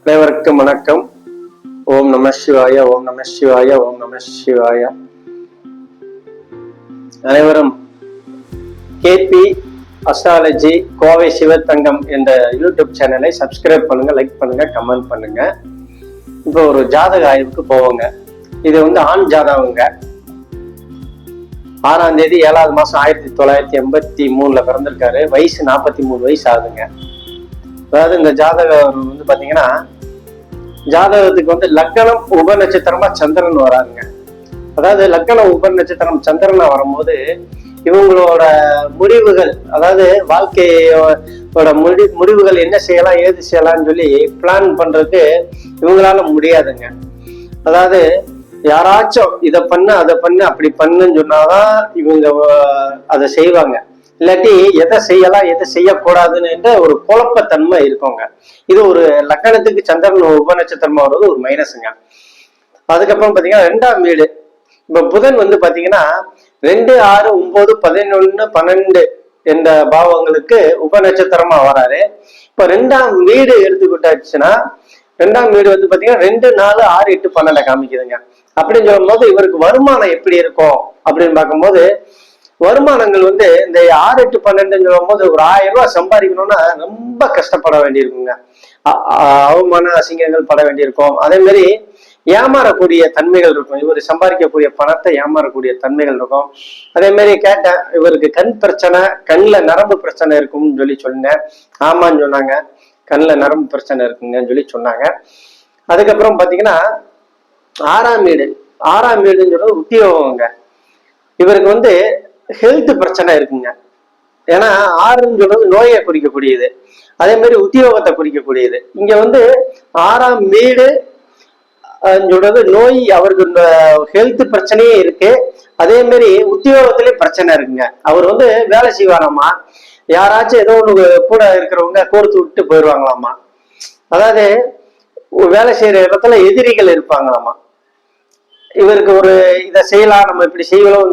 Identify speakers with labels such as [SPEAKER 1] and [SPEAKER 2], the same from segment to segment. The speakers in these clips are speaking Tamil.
[SPEAKER 1] அனைவருக்கும் வணக்கம். ஓம் நம சிவாய, ஓம் நம சிவாய, ஓம் நம சிவாய. அனைவரும் கேபி அஸ்ட்ராலஜி கோவை சிவத்தங்கம் என்ற யூடியூப் சேனலை சப்ஸ்கிரைப் பண்ணுங்க, லைக் பண்ணுங்க, கமெண்ட் பண்ணுங்க. இப்போ ஒரு ஜாதக ஆய்வுக்கு போவோங்க. இது ஆண் ஜாதகங்க. 6ஆம் தேதி 7வது மாசம் 1983 பிறந்திருக்காரு. வயசு 43 வயசு ஆகுதுங்க. அதாவது இந்த ஜாதகம் பாத்தீங்கன்னா, ஜாதகத்துக்கு லக்கணம் உப நட்சத்திரமா சந்திரன் வராருங்க. அதாவது லக்கணம் உப நட்சத்திரம் சந்திரனா வரும்போது இவங்களோட முடிவுகள், அதாவது வாழ்க்கையோட முடிவுகள் என்ன செய்யலாம் ஏது செய்யலாம்னு சொல்லி பிளான் பண்றதுக்கு இவங்களால முடியாதுங்க. அதாவது யாராச்சும் இதை பண்ணு அதை பண்ணு அப்படி பண்ணுன்னு சொன்னாதான் இவங்க அதை செய்வாங்க. இல்லாட்டி எதை செய்யலாம் எதை செய்யக்கூடாதுன்னு ஒரு குழப்பத்தன்மை இருக்குங்க. இது ஒரு லக்கணத்துக்கு சந்திரன் உப நட்சத்திரமா வர்றது ஒரு மைனஸுங்க. அதுக்கப்புறம் பாத்தீங்கன்னா 2ஆம் வீடு. இப்ப புதன் பாத்தீங்கன்னா 2, 6, 9, 11, 12 என்ற பாவங்களுக்கு உப நட்சத்திரமா வராரு. இப்ப 2ஆம் வீடு எடுத்துக்கிட்டாச்சுன்னா 2ஆம் வீடு பாத்தீங்கன்னா 2, 4, 6, 8, 12 காமிக்குதுங்க. அப்படின்னு சொல்லும் போது இவருக்கு வருமானம் எப்படி இருக்கும் அப்படின்னு பார்க்கும்போது, வருமானங்கள் இந்த 6, 8, 12 சொல்லும் போது ஒரு 1000 ரூபாய் சம்பாதிக்கணும்னா ரொம்ப கஷ்டப்பட வேண்டியிருக்குங்க. அவமான அசிங்கங்கள் பட வேண்டியிருக்கும். அதே மாதிரி ஏமாறக்கூடிய தன்மைகள் இருக்கும். இவர் சம்பாதிக்கக்கூடிய பணத்தை ஏமாறக்கூடிய தன்மைகள் இருக்கும். அதே மாதிரி கேட்டேன், இவருக்கு கண் பிரச்சனை, கண்ணில் நரம்பு பிரச்சனை இருக்கும்னு சொல்லி சொன்னேன். ஆமான்னு சொன்னாங்க. கண்ணில் நரம்பு பிரச்சனை இருக்குங்கன்னு சொல்லி சொன்னாங்க. அதுக்கப்புறம் பாத்தீங்கன்னா 6ஆம் வீடு. 6ஆம் வீடுன்னு சொல்றது உத்தியோகங்க. இவருக்கு ஹெல்த் பிரச்சனை இருக்குங்க. ஏன்னா 6ன்னு சொல்றது நோயை குறிக்கக்கூடியது. அதே மாதிரி உத்தியோகத்தை குறிக்கக்கூடியது. இங்க 6ஆம் வீடு சொல்றது நோய், அவருக்கு ஹெல்த் பிரச்சனையே இருக்கு. அதே மாதிரி உத்தியோகத்திலேயே பிரச்சனை இருக்குங்க. அவர் வேலை செய்வாராமா, யாராச்சும் ஏதோ ஒண்ணு கூட இருக்கிறவங்க கோர்த்து விட்டு போயிடுவாங்களாமா. அதாவது வேலை செய்யற இடத்துல எதிரிகள் இருப்பாங்களாமா. இவருக்கு ஒரு இதை செய்யலாம், நம்ம இப்படி செய்யலாம்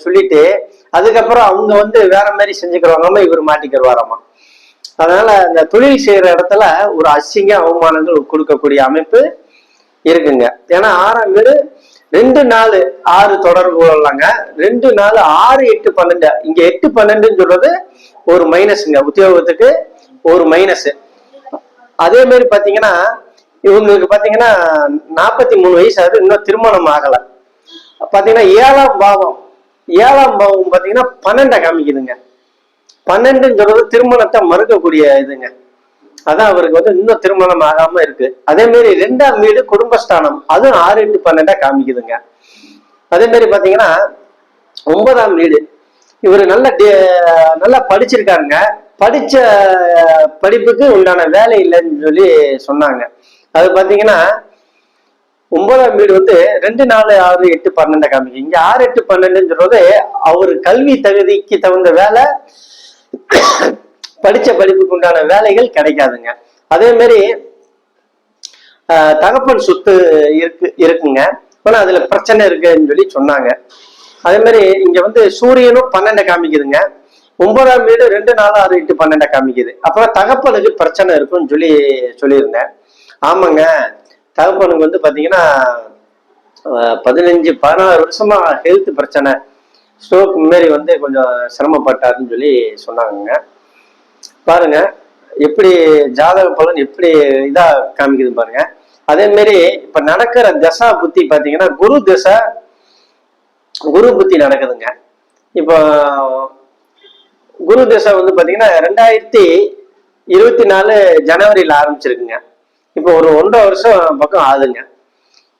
[SPEAKER 1] சொல்லிட்டு அதுக்கப்புறம் அவங்க வேற மாதிரி செஞ்சுக்கிறவங்க இவர் மாட்டிக்கிறவாராமா. அதனால இந்த தொழில் செய்யற இடத்துல ஒரு அசிங்க அவமானங்கள் கொடுக்கக்கூடிய அமைப்பு இருக்குங்க. ஏன்னா 6ஆம் வீடு 2, 4, 6 தொடர்பு கொள்ளலாங்க. 2, 4, 6, 8, 12. இங்க 8, 12 சொல்றது ஒரு மைனஸுங்க. உத்தியோகத்துக்கு ஒரு மைனஸ். அதே மாதிரி பாத்தீங்கன்னா இவங்களுக்கு பாத்தீங்கன்னா 43 வயசு ஆகுது, இன்னும் திருமணம் ஆகல. பாத்தீங்கன்னா 7ஆம் பாவம் பாத்தீங்கன்னா 12 காமிக்குதுங்க. 12 சொல்றது திருமணத்தை மறுக்கக்கூடிய இதுங்க. அதான் அவருக்கு இன்னும் திருமணம் ஆகாம இருக்கு. அதே மாதிரி 2ஆம் வீடு குடும்பஸ்தானம், அதுவும் 6, 8, 12 காமிக்குதுங்க. அதே மாதிரி பாத்தீங்கன்னா 9ஆம் வீடு. இவரு நல்லா படிச்சிருக்காருங்க. படிச்ச படிப்புக்கு உண்டான வேலை இல்லைன்னு சொல்லி சொன்னாங்க. அது பாத்தீங்கன்னா 9ஆம் வீடு 2, 4, 6, 8, 12 காமிக்கு. இங்க 6, 8, 12 சொல்றது அவரு கல்வி தகுதிக்கு தகுந்த வேலை, படிச்ச படிப்புக்கு உண்டான வேலைகள் கிடைக்காதுங்க. அதே மாதிரி தகப்பன் சொத்து இருக்குங்க. ஆனா அதுல பிரச்சனை இருக்குன்னு சொல்லி சொன்னாங்க. அதே மாதிரி இங்க சூரியனும் 12 காமிக்குதுங்க. 9ஆம் வீடு 2, 4, 6, 8, 12 காமிக்குது. அப்புறம் தகப்பனுக்கு பிரச்சனை இருக்குன்னு சொல்லியிருந்தேன். ஆமாங்க, தகப்பனுக்கு பாத்தீங்கன்னா 15, 16 வருஷமா ஹெல்த் பிரச்சனை, ஸ்ட்ரோக் மாரி கொஞ்சம் சிரமப்பட்டாருன்னு சொல்லி சொன்னாங்க. பாருங்க எப்படி ஜாதக பலன் எப்படி இதா காமிக்குது பாருங்க. அதே மாதிரி இப்ப நடக்கிற தசா புத்தி பாத்தீங்கன்னா குரு புத்தி நடக்குதுங்க. இப்போ குரு தசை பாத்தீங்கன்னா 2024 ஜனவரியில ஆரம்பிச்சிருக்குங்க. இப்போ ஒரு 1.5 வருஷம் பக்கம் ஆகுதுங்க.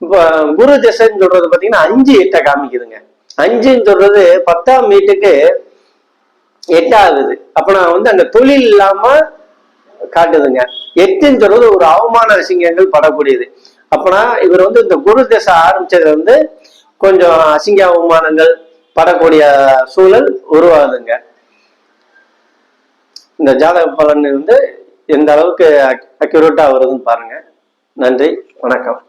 [SPEAKER 1] இப்போ குரு தசைன்னு சொல்றது பாத்தீங்கன்னா 5, 8 காமிக்குதுங்க. 5ன்னு சொல்றது 10ஆம் வீட்டுக்கு 8 ஆகுது. அப்ப நான் அந்த தொழில் இல்லாம காட்டுதுங்க. 8ன்னு சொல்றது ஒரு அவமான அசிங்கங்கள் படக்கூடியது. அப்பனா இவர் இந்த குரு தசை ஆரம்பிச்சது கொஞ்சம் அசிங்க அவமானங்கள் படக்கூடிய சூழல் உருவாகுதுங்க. இந்த ஜாதக பலன் எந்த அளவுக்கு அக்யூரேட்டா வருதுன்னு பாருங்க. நன்றி, வணக்கம்.